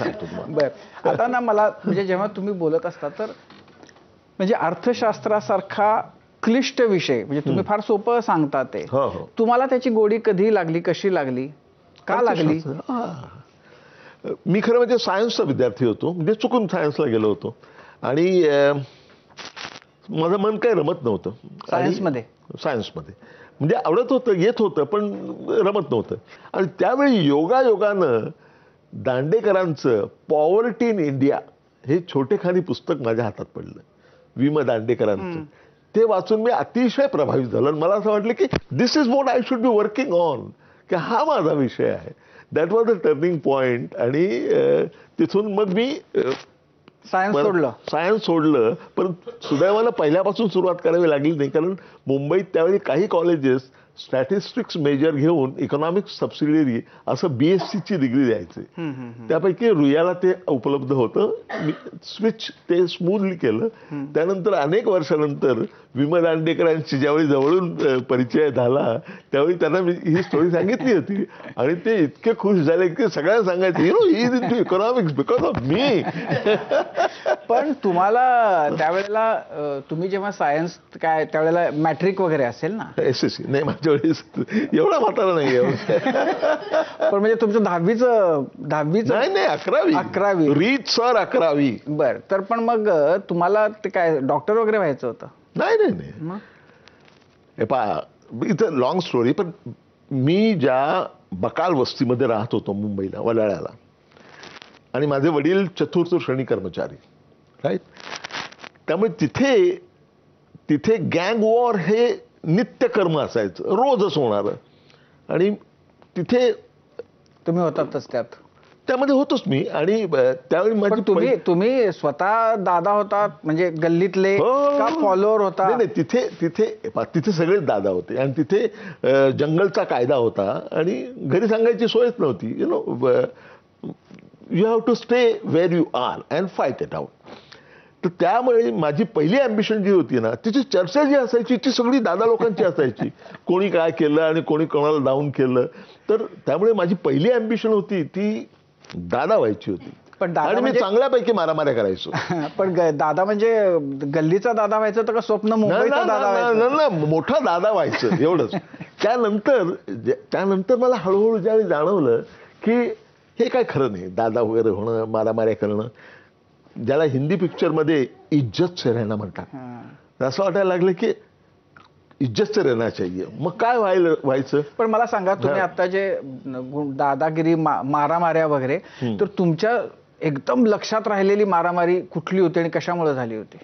सांगतो तुम्हाला. बर, आता ना मला म्हणजे जेव्हा तुम्ही बोलत असता तर म्हणजे अर्थशास्त्रासारखा क्लिष्ट विषय म्हणजे तुम्ही फार सोपं सांगता ते, हो हो. तुम्हाला त्याची गोडी कधी लागली, कशी लागली, का लागली? मी खरं म्हणजे सायन्सचा विद्यार्थी होतो, म्हणजे चुकून सायन्सला गेलो होतो आणि माझं मन काही रमत नव्हतं सायन्समध्ये. सायन्समध्ये म्हणजे आवडत होतं, येत होतं, पण रमत नव्हतं. आणि त्यावेळी योगायोगानं दांडेकरांचं पॉवर्टी इन इंडिया हे छोटेखानी पुस्तक माझ्या हातात पडलं, विम दांडेकरांचं. ते वाचून मी अतिशय प्रभावित झालो आणि मला असं वाटलं की this is what I should be working on, की हा माझा विषय आहे. That was the turning point. आणि तिथून मग मी सायन्स सोडलं. पण सुदैवानं पहिल्यापासून सुरुवात करावी लागली नाही, कारण मुंबईत त्यावेळी काही कॉलेजेस स्टॅटिस्टिक्स मेजर घेऊन इकॉनॉमिक्स सबसिडियरी असं BSc डिग्री द्यायचे. त्यापैकी रुयाला ते उपलब्ध होतं. मी स्विच ते स्मूथली केलं. त्यानंतर अनेक वर्षानंतर विम दांडेकरांची ज्यावेळी जवळून परिचय झाला त्यावेळी त्यांना मी ही स्टोरी सांगितली होती आणि ते इतके खुश झाले की सगळ्यांना सांगायचे you know he is into economics because of me. पण तुम्हाला त्यावेळेला तुम्ही जेव्हा सायन्स काय त्यावेळेला मॅट्रिक वगैरे असेल ना? SSC नाही, माझ्या वेळेस एवढा म्हातारा नाही. पण म्हणजे तुमचं दहावीचं नाही 11वी रीत सर 11वी. बर, तर पण मग तुम्हाला ते काय डॉक्टर वगैरे व्हायचं होतं? नाही. हे पहा, इथं लॉंग स्टोरी. पण मी ज्या बकाल वस्तीमध्ये राहत होतो मुंबईला, वडाळ्याला, आणि माझे वडील चतुर्थ श्रेणी कर्मचारी, राईट. त्यामुळे तिथे गँग वॉर हे नित्यकर्म असायचं, रोजच होणारं. आणि तिथे तुम्ही होतातच त्यामध्ये होतोच मी. आणि त्यावेळी माझी तुम्ही स्वतः दादा होता म्हणजे गल्लीतले का फॉलोअर होता? नाही, तिथे सगळे दादा होते आणि तिथे जंगलचा कायदा होता आणि घरी सांगायची सोयच नव्हती. You know, you have to stay where you are and fight it out. तर त्यामुळे माझी पहिली अँबिशन जी होती ना, तिची चर्चा जी असायची ती सगळी दादा लोकांची असायची. कोणी काय केलं आणि कोणी कोणाला डाऊन केलं. तर त्यामुळे माझी पहिली अँबिशन होती ती दादा व्हायची होती. पण आणि मी चांगल्यापैकी मारामाऱ्या करायचो. पण दादा म्हणजे गल्लीचा दादा व्हायचं तर का स्वप्न मुंबईचा दादा व्हायचं? मोठा दादा व्हायचं एवढंच. त्यानंतर मला हळूहळू ज्यावेळी जाणवलं की हे काय खरं नाही, दादा वगैरे होणं, मारामाऱ्या करणं. ज्याला हिंदी पिक्चरमध्ये इज्जत से रहना म्हणतात, असं वाटायला लागलं की इज्जत से रहना चाहिए. मग काय व्हायचं? पण मला सांगा, तुम्ही आता जे दादागिरी, मारामाऱ्या वगैरे, तर तुमच्या एकदम लक्षात राहिलेली मारामारी कुठली होती आणि कशामुळे झाली होती?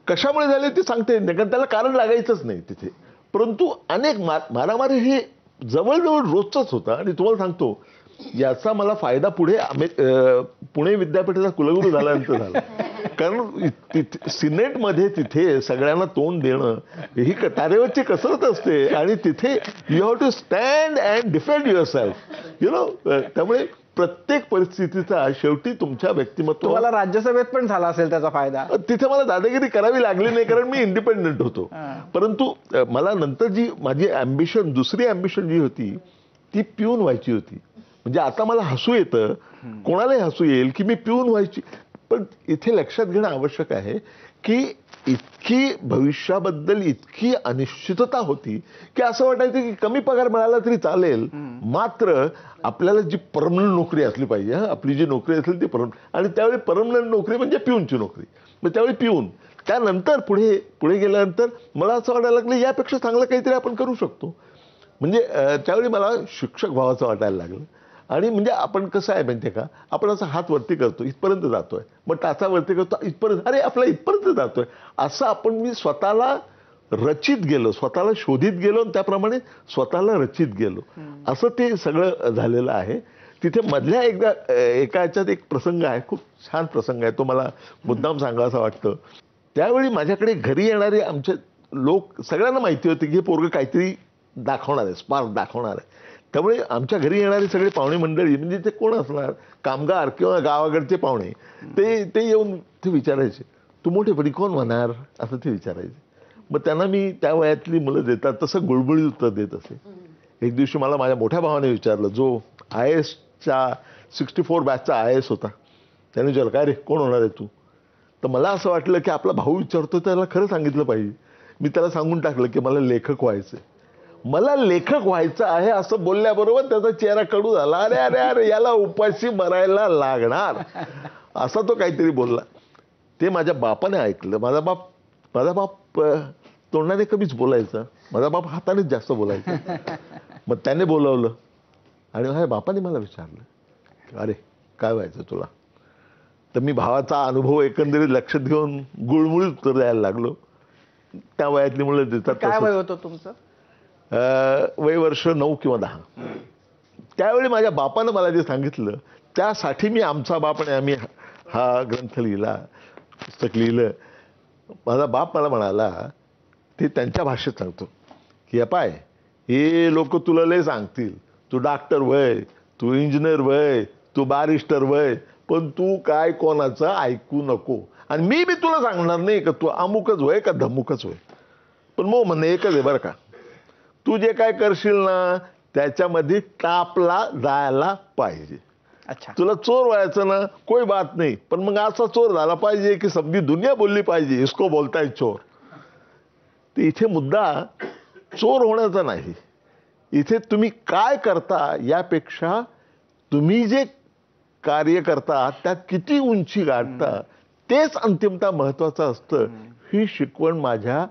कशामुळे झाली ते सांगता येत नाही, कारण त्याला कारण लागायचंच नाही तिथे. परंतु अनेक मारामारी हे जवळजवळ रोजच होता. आणि तुम्हाला सांगतो, याचा मला फायदा पुणे विद्यापीठाचा कुलगुरू झाल्यानंतर झाला. कारण सिनेटमध्ये तिथे सगळ्यांना तोंड देणं ही तारेवरची कसरत असते आणि तिथे you have to stand and defend yourself, you know. त्यामुळे प्रत्येक परिस्थितीचा शेवटी तुमच्या व्यक्तिमत्व. तुम्हाला राज्यसभेत पण झाला असेल त्याचा फायदा. तिथे मला दादागिरी करावी लागली नाही, कारण मी इंडिपेंडंट होतो. परंतु मला नंतर जी माझी अँबिशन, दुसरी अँबिशन जी होती ती पिऊन व्हायची होती. म्हणजे आता मला हसू येतं, कोणालाही हसू येईल की मी पिऊन व्हायची. पण इथे लक्षात घेणं आवश्यक आहे की इतकी भविष्याबद्दल इतकी अनिश्चितता होती की असं वाटायचं की कमी पगार मिळाला तरी चालेल, मात्र आपल्याला जी परमनंट नोकरी असली पाहिजे. आपली जी नोकरी असेल ती परमनंट. आणि त्यावेळी परमनंट नोकरी म्हणजे पिऊनची नोकरी. मग त्यावेळी पिऊन. त्यानंतर पुढे गेल्यानंतर मला असं वाटायला लागलं यापेक्षा चांगलं काहीतरी आपण करू शकतो. म्हणजे त्यावेळी मला शिक्षक व्हावाचं वाटायला लागलं. आणि म्हणजे आपण कसं आहे माहिती आहे का, आपण असा हात वरती करतो, इथपर्यंत जातोय, मग टाचा वरती करतो, इथपर्यंत, अरे आपला इथपर्यंत जातोय. असं मी स्वतःला रचित गेलो, स्वतःला शोधित गेलो आणि त्याप्रमाणे स्वतःला रचित गेलो. असं ते सगळं झालेलं आहे. तिथे मधल्या एका याच्यात एक प्रसंग आहे, खूप छान प्रसंग आहे, तो मला मुद्दाम सांगायचा वाटतं. त्यावेळी माझ्याकडे घरी येणारे आमचे लोक सगळ्यांना माहिती होते की हे पोरगं काहीतरी दाखवणार आहे, स्पार्क दाखवणार आहे. त्यामुळे आमच्या घरी येणारी सगळी पाहुणे मंडळी, म्हणजे ते कोण असणार, कामगार किंवा गावाकडचे पाहुणे, ते येऊन ते विचारायचे, तू मोठेपणी कोण होणार, असं ते विचारायचे. मग त्यांना मी त्या वयातली मुलं देतात तसं गुळगुळीत उत्तर देत असे. एक दिवशी मला माझ्या मोठ्या भावाने विचारलं, जो IASच्या 64 बॅचचा IAS होता, त्याने विचारलं काय रे कोण होणार आहे तू. तर मला असं वाटलं की आपला भाऊ विचारतो त्याला खरं सांगितलं पाहिजे. मी त्याला सांगून टाकलं की मला लेखक व्हायचंय. मला लेखक व्हायचं आहे असं बोलल्याबरोबर त्याचा चेहरा कडू झाला. अरे अरे अरे याला उपाशी मरायला लागणार असा तो काहीतरी बोलला. ते माझ्या बापाने ऐकलं. माझा बाप तोंडाने कमीच बोलायचा. माझा बाप हातानेच जास्त बोलायचा. मग त्याने बोलवलं आणि माझ्या बापाने मला विचारलं अरे काय व्हायचं तुला. तर मी भावाचा अनुभव एकंदरीत लक्षात घेऊन गुळमुळीत उत्तर द्यायला लागलो. त्या वयातली मुलं देतात काय वय तसं. होतं तुमचं? वय वर्ष 9 किंवा 10. त्यावेळी माझ्या बापानं मला जे सांगितलं त्यासाठी मी आमचा बाप आणि आम्ही हा ग्रंथ लिहिला, पुस्तक लिहिलं. माझा बाप मला म्हणाला ते त्यांच्या भाषेत सांगतो की पाय हे लोक तुला लय सांगतील तू डॉक्टर वय, तू इंजिनियर वय, तू बॅरिस्टर वय, पण तू काय कोणाचं ऐकू नको. आणि मी बी तुला सांगणार नाही का तू अमुकच वय का धमुकच वय, पण मग म्हणणं एकच आहे बरं का, तू जे काय करशील ना त्याच्यामध्ये टापला जायला पाहिजे. अच्छा. तुला चोर व्हायचं ना कोई बात नाही, पण मग असा चोर झाला पाहिजे की समधी दुनिया बोलली पाहिजे इसको बोलताय चोर. तर इथे मुद्दा चोर होण्याचा नाही. इथे तुम्ही काय करता यापेक्षा तुम्ही जे कार्य करता त्यात किती उंची गाठता तेच अंतिमतः महत्वाचं असतं. ही शिकवण माझ्या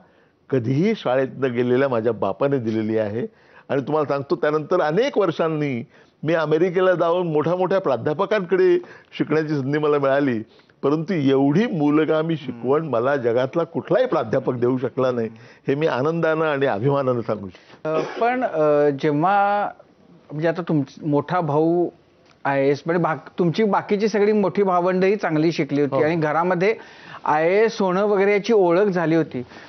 कधीही शाळेतनं गेलेल्या माझ्या बापाने दिलेली आहे. आणि तुम्हाला सांगतो त्यानंतर अनेक वर्षांनी मी अमेरिकेला जाऊन मोठ्या मोठ्या प्राध्यापकांकडे शिकण्याची संधी मला मिळाली. परंतु एवढी मूलगामी शिकवण मला जगातला कुठलाही प्राध्यापक देऊ शकला नाही हे मी आनंदानं आणि अभिमानानं सांगू शकतो. पण जेव्हा म्हणजे आता मोठा भाऊ IAS पण तुमची बाकीची सगळी मोठी भावंडही चांगली शिकली होती आणि घरामध्ये IAS होणं वगैरे याची ओळख झाली होती.